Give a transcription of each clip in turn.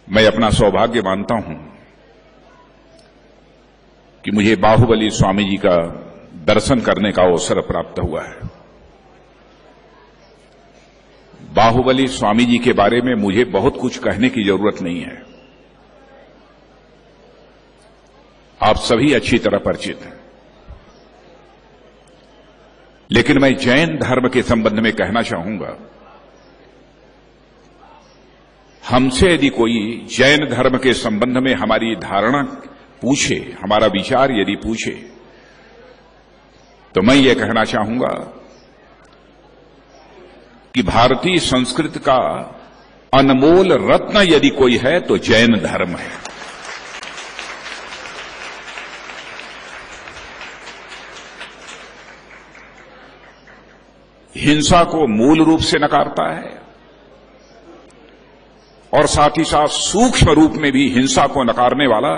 मैं अपना सौभाग्य मानता हूं कि मुझे बाहुबली स्वामी जी का दर्शन करने का अवसर प्राप्त हुआ है। बाहुबली स्वामी जी के बारे में मुझे बहुत कुछ कहने की जरूरत नहीं है, आप सभी अच्छी तरह परिचित हैं। लेकिन मैं जैन धर्म के संबंध में कहना चाहूंगा, हमसे यदि कोई जैन धर्म के संबंध में हमारी धारणा पूछे, हमारा विचार यदि पूछे, तो मैं ये कहना चाहूंगा कि भारतीय संस्कृति का अनमोल रत्न यदि कोई है तो जैन धर्म है। हिंसा को मूल रूप से नकारता है और साथ ही साथ सूक्ष्म रूप में भी हिंसा को नकारने वाला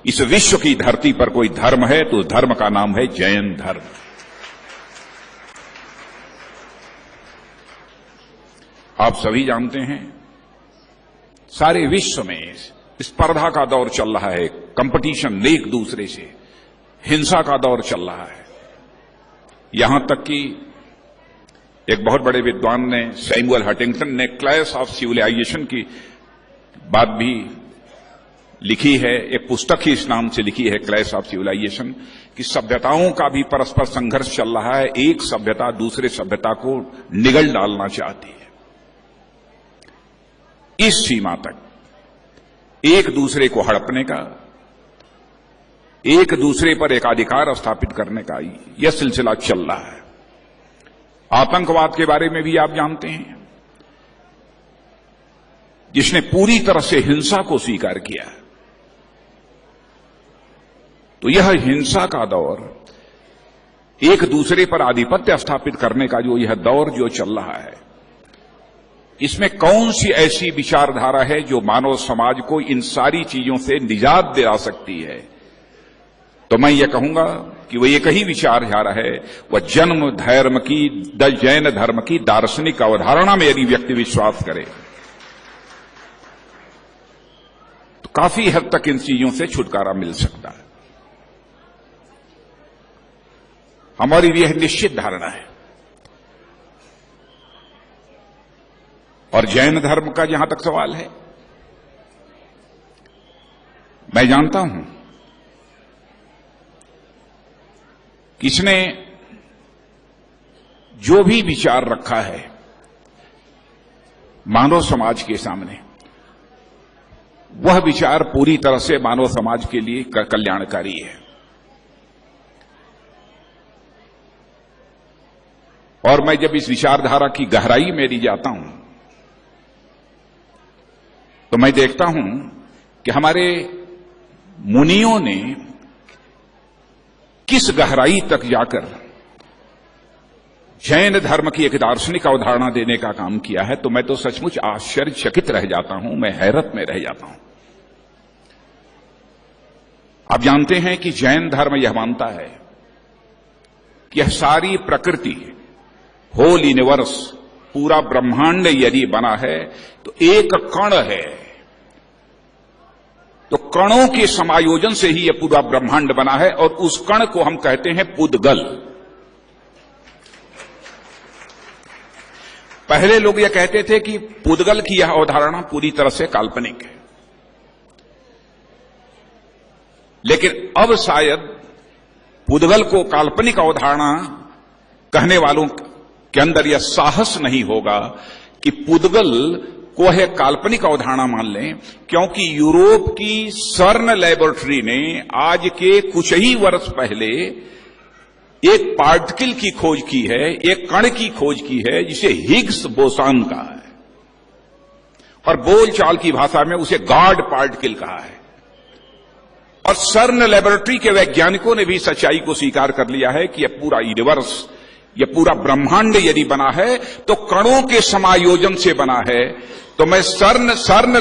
इस विश्व की धरती पर कोई धर्म है तो उस धर्म का नाम है जैन धर्म। आप सभी जानते हैं, सारे विश्व में स्पर्धा का दौर चल रहा है, कंपटीशन एक दूसरे से, हिंसा का दौर चल रहा है। यहां तक कि एक बहुत बड़े विद्वान ने, सैमुअल हंटिंगटन ने क्लैश ऑफ सिविलाइजेशन की बात भी लिखी है, एक पुस्तक ही इस नाम से लिखी है, क्लैश ऑफ सिविलाइजेशन, कि सभ्यताओं का भी परस्पर संघर्ष चल रहा है। एक सभ्यता दूसरे सभ्यता को निगल डालना चाहती है, इस सीमा तक एक दूसरे को हड़पने का, एक दूसरे पर एकाधिकार स्थापित करने का यह सिलसिला चल रहा है। आतंकवाद के बारे में भी आप जानते हैं, जिसने पूरी तरह से हिंसा को स्वीकार किया, तो यह हिंसा का दौर, एक दूसरे पर आधिपत्य स्थापित करने का जो यह दौर जो चल रहा है, इसमें कौन सी ऐसी विचारधारा है जो मानव समाज को इन सारी चीजों से निजात दिला सकती है? तो मैं ये कहूंगा कि वह एक ही विचारधारा है, वह जन्म धर्म की, जैन धर्म की दार्शनिक अवधारणा में यदि व्यक्ति विश्वास करे तो काफी हद तक इन चीजों से छुटकारा मिल सकता है। हमारी यह निश्चित धारणा है। और जैन धर्म का जहां तक सवाल है, मैं जानता हूं किसने जो भी विचार रखा है मानव समाज के सामने, वह विचार पूरी तरह से मानव समाज के लिए कल्याणकारी है। और मैं जब इस विचारधारा की गहराई में यदि जाता हूं तो मैं देखता हूं कि हमारे मुनियों ने किस गहराई तक जाकर जैन धर्म की एक दार्शनिक अवधारणा देने का काम किया है, तो मैं तो सचमुच आश्चर्यचकित रह जाता हूं, मैं हैरत में रह जाता हूं। आप जानते हैं कि जैन धर्म यह मानता है कि यह सारी प्रकृति, होल यूनिवर्स, पूरा ब्रह्मांड यदि बना है तो एक कण है, तो कणों के समायोजन से ही यह पूरा ब्रह्मांड बना है, और उस कण को हम कहते हैं पुद्गल। पहले लोग यह कहते थे कि पुद्गल की यह अवधारणा पूरी तरह से काल्पनिक है, लेकिन अब शायद पुद्गल को काल्पनिक अवधारणा कहने वालों के अंदर यह साहस नहीं होगा कि पुद्गल को है काल्पनिक अवधारणा मान लें, क्योंकि यूरोप की सर्न लैबोरेटरी ने आज के कुछ ही वर्ष पहले एक पार्टिकल की खोज की है, एक कण की खोज की है जिसे हिग्स बोसान कहा है, और बोलचाल की भाषा में उसे गॉड पार्टिकल कहा है। और सर्न लैबोरेटरी के वैज्ञानिकों ने भी सच्चाई को स्वीकार कर लिया है कि यह पूरा यूनिवर्स, यह पूरा ब्रह्मांड यदि बना है तो कणों के समायोजन से बना है। तो मैं सर्न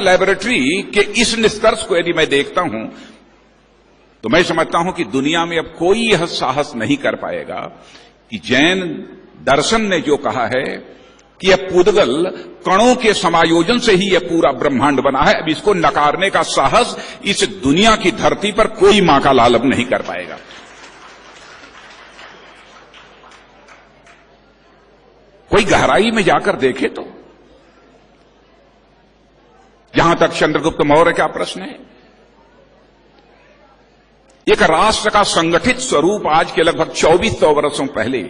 लैबोरेटरी के इस निष्कर्ष को यदि मैं देखता हूं तो मैं समझता हूं कि दुनिया में अब कोई यह साहस नहीं कर पाएगा कि जैन दर्शन ने जो कहा है कि यह पुद्गल कणों के समायोजन से ही यह पूरा ब्रह्मांड बना है। अब इसको नकारने का साहस इस दुनिया की धरती पर कोई मां का लाल अब नहीं कर पाएगा। कोई गहराई में जाकर देखे तो, जहां तक चंद्रगुप्त मौर्य का प्रश्न है, एक राष्ट्र का संगठित स्वरूप आज के लगभग 2400 वर्षों पहले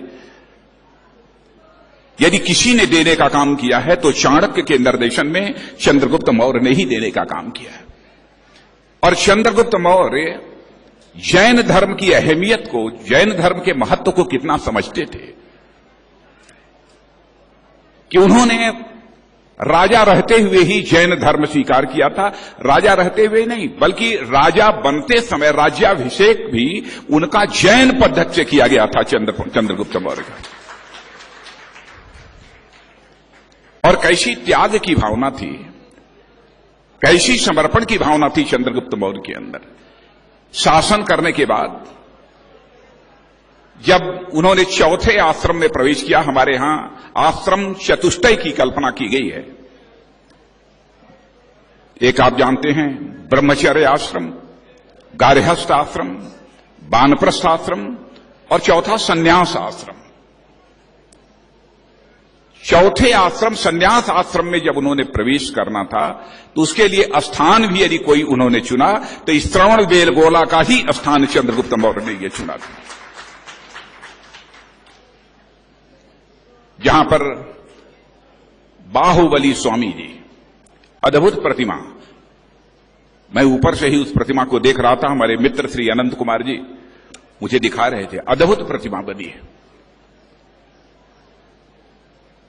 यदि किसी ने देने का काम किया है तो चाणक्य के निर्देशन में चंद्रगुप्त मौर्य ने ही देने का काम किया है। और चंद्रगुप्त मौर्य जैन धर्म की अहमियत को, जैन धर्म के महत्व को कितना समझते थे कि उन्होंने राजा रहते हुए ही जैन धर्म स्वीकार किया था। राजा रहते हुए नहीं, बल्कि राजा बनते समय राज्याभिषेक भी उनका जैन पद्धति से किया गया था चंद्रगुप्त मौर्य का। और कैसी त्याग की भावना थी, कैसी समर्पण की भावना थी चंद्रगुप्त मौर्य के अंदर। शासन करने के बाद जब उन्होंने चौथे आश्रम में प्रवेश किया, हमारे यहां आश्रम चतुष्टय की कल्पना की गई है। एक आप जानते हैं ब्रह्मचर्य आश्रम, गार्हस्थ आश्रम, वानप्रस्थ आश्रम और चौथा संन्यास आश्रम। चौथे आश्रम संन्यास आश्रम में जब उन्होंने प्रवेश करना था तो उसके लिए स्थान भी यदि कोई उन्होंने चुना तो श्रवण बेलगोला का ही स्थान चंद्रगुप्त मौर्य ने यह चुना था, जहां पर बाहुबली स्वामी जी, अद्भुत प्रतिमा, मैं ऊपर से ही उस प्रतिमा को देख रहा था। हमारे मित्र श्री अनंत कुमार जी मुझे दिखा रहे थे, अद्भुत प्रतिमा बनी है।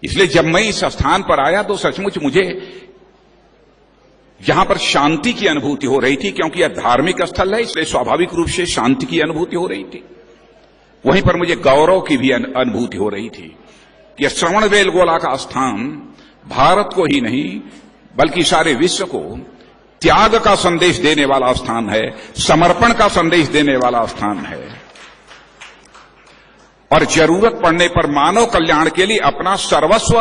इसलिए जब मैं इस स्थान पर आया तो सचमुच मुझे यहां पर शांति की अनुभूति हो रही थी, क्योंकि यह धार्मिक स्थल है, इसलिए स्वाभाविक रूप से शांति की अनुभूति हो रही थी। वहीं पर मुझे गौरव की भी अनुभूति हो रही थी कि श्रवण बेलगोला का स्थान भारत को ही नहीं बल्कि सारे विश्व को त्याग का संदेश देने वाला स्थान है, समर्पण का संदेश देने वाला स्थान है और जरूरत पड़ने पर मानव कल्याण के लिए अपना सर्वस्व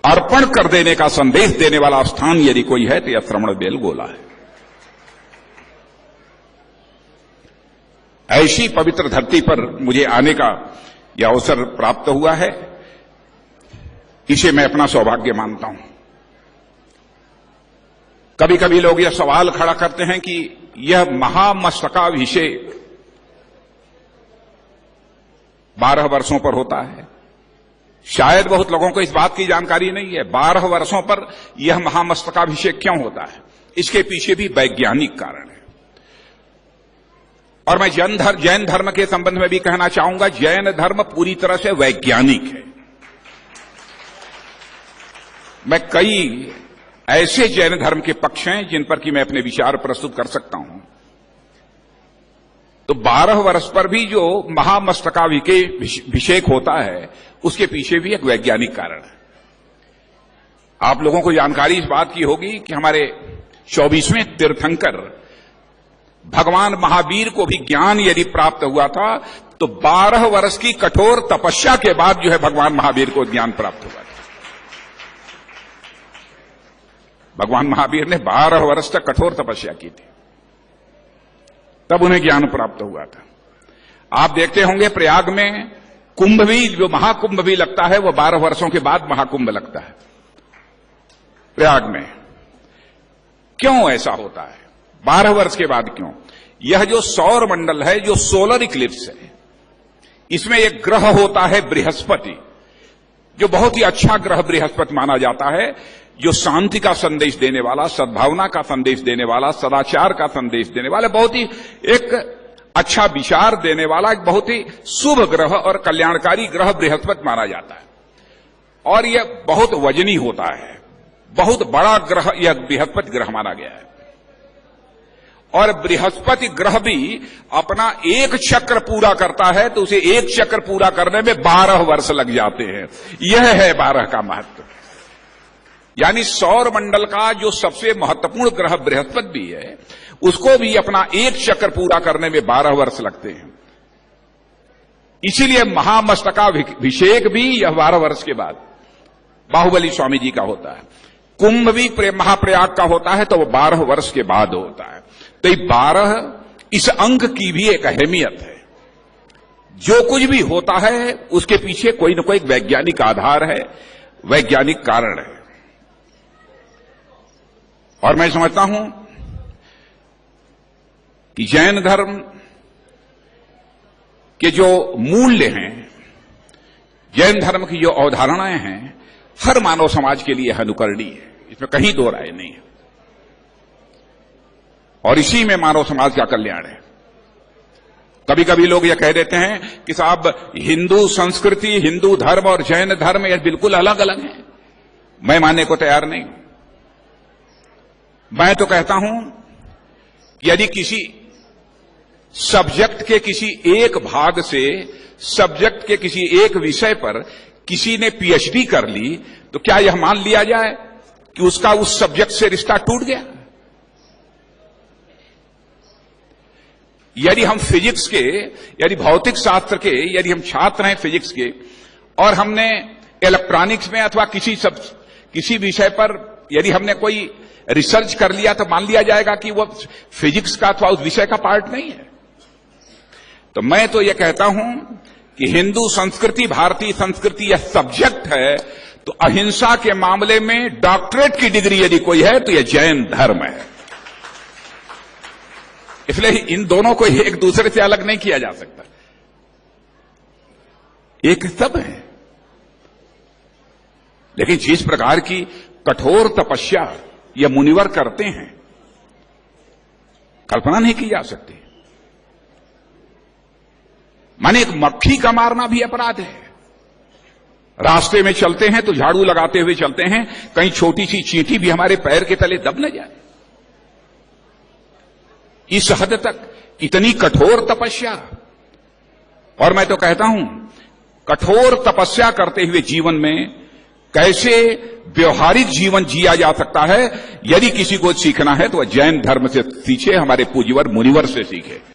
अर्पण कर देने का संदेश देने वाला स्थान यदि कोई है तो यह श्रवण बेलगोला है। ऐसी पवित्र धरती पर मुझे आने का यह अवसर प्राप्त हुआ है, इसे मैं अपना सौभाग्य मानता हूं। कभी कभी लोग यह सवाल खड़ा करते हैं कि यह महामस्तकाभिषेक 12 वर्षों पर होता है। शायद बहुत लोगों को इस बात की जानकारी नहीं है 12 वर्षों पर यह महामस्तकाभिषेक क्यों होता है। इसके पीछे भी वैज्ञानिक कारण है। और मैं जैन धर्म के संबंध में भी कहना चाहूंगा, जैन धर्म पूरी तरह से वैज्ञानिक है। मैं कई ऐसे जैन धर्म के पक्ष हैं जिन पर कि मैं अपने विचार प्रस्तुत कर सकता हूं। तो 12 वर्ष पर भी जो महामस्तकाभिषेक होता है उसके पीछे भी एक वैज्ञानिक कारण है। आप लोगों को जानकारी इस बात की होगी कि हमारे 24वें तीर्थंकर भगवान महावीर को भी ज्ञान यदि प्राप्त हुआ था तो 12 वर्ष की कठोर तपस्या के बाद जो है भगवान महावीर को ज्ञान प्राप्त हुआ था। भगवान महावीर ने 12 वर्ष तक कठोर तपस्या की थी, तब उन्हें ज्ञान प्राप्त हुआ था। आप देखते होंगे प्रयाग में कुंभ भी, जो महाकुंभ भी लगता है वो 12 वर्षों के बाद महाकुंभ लगता है प्रयाग में। क्यों ऐसा होता है 12 वर्ष के बाद क्यों? यह जो सौर मंडल है, जो सोलर इक्लिप्स है, इसमें एक ग्रह होता है बृहस्पति, जो बहुत ही अच्छा ग्रह बृहस्पति माना जाता है, जो शांति का संदेश देने वाला, सद्भावना का संदेश देने वाला, सदाचार का संदेश देने वाला, बहुत ही एक अच्छा विचार देने वाला, एक बहुत ही शुभ ग्रह और कल्याणकारी ग्रह बृहस्पति माना जाता है। और यह बहुत वजनी होता है, बहुत बड़ा ग्रह यह बृहस्पति ग्रह माना गया है। और बृहस्पति ग्रह भी अपना एक चक्र पूरा करता है तो उसे एक चक्र पूरा करने में 12 वर्ष लग जाते हैं। यह है 12 का महत्व। यानी सौर मंडल का जो सबसे महत्वपूर्ण ग्रह बृहस्पति भी है, उसको भी अपना एक चक्र पूरा करने में 12 वर्ष लगते हैं। इसीलिए महामस्तकाभिषेक भी यह 12 वर्ष के बाद, बाहुबली स्वामी जी का होता है। कुंभ भी महाप्रयाग का होता है तो वो 12 वर्ष के बाद होता है। तो ये 12 इस अंक की भी एक अहमियत है। जो कुछ भी होता है उसके पीछे कोई न कोई वैज्ञानिक आधार है, वैज्ञानिक कारण है। और मैं समझता हूं कि जैन धर्म के जो मूल्य हैं, जैन धर्म की जो अवधारणाएं हैं, हर मानव समाज के लिए अनुकरणीय है, इसमें कहीं दो राय नहीं है। और इसी में मानव समाज का कल्याण है। कभी कभी लोग यह कह देते हैं कि साहब हिंदू संस्कृति, हिंदू धर्म और जैन धर्म यह बिल्कुल अलग अलग हैं। मैं मानने को तैयार नहीं हूं। मैं तो कहता हूं कि यदि किसी सब्जेक्ट के किसी एक भाग से, सब्जेक्ट के किसी एक विषय पर किसी ने पीएचडी कर ली तो क्या यह मान लिया जाए कि उसका उस सब्जेक्ट से रिश्ता टूट गया? यदि हम फिजिक्स के, यदि भौतिक शास्त्र के, यदि हम छात्र हैं फिजिक्स के और हमने इलेक्ट्रॉनिक्स में अथवा किसी विषय पर यदि हमने कोई रिसर्च कर लिया तो मान लिया जाएगा कि वो फिजिक्स का अथवा उस विषय का पार्ट नहीं है। तो मैं तो यह कहता हूं कि हिंदू संस्कृति, भारतीय संस्कृति यह सब्जेक्ट है, तो अहिंसा के मामले में डॉक्टरेट की डिग्री यदि कोई है तो यह जैन धर्म है। इसलिए इन दोनों को एक दूसरे से अलग नहीं किया जा सकता, एक सब है। लेकिन जिस प्रकार की कठोर तपस्या यह मुनिवर करते हैं, कल्पना नहीं की जा सकती। माने एक मक्खी का मारना भी अपराध है। रास्ते में चलते हैं तो झाड़ू लगाते हुए चलते हैं, कहीं छोटी सी चींटी भी हमारे पैर के तले दब न जाए। इस हद तक इतनी कठोर तपस्या। और मैं तो कहता हूं कठोर तपस्या करते हुए जीवन में कैसे व्यवहारिक जीवन जिया जा सकता है, यदि किसी को सीखना है तो वह जैन धर्म से सीखे, हमारे पूज्यवर मुनिवर से सीखे।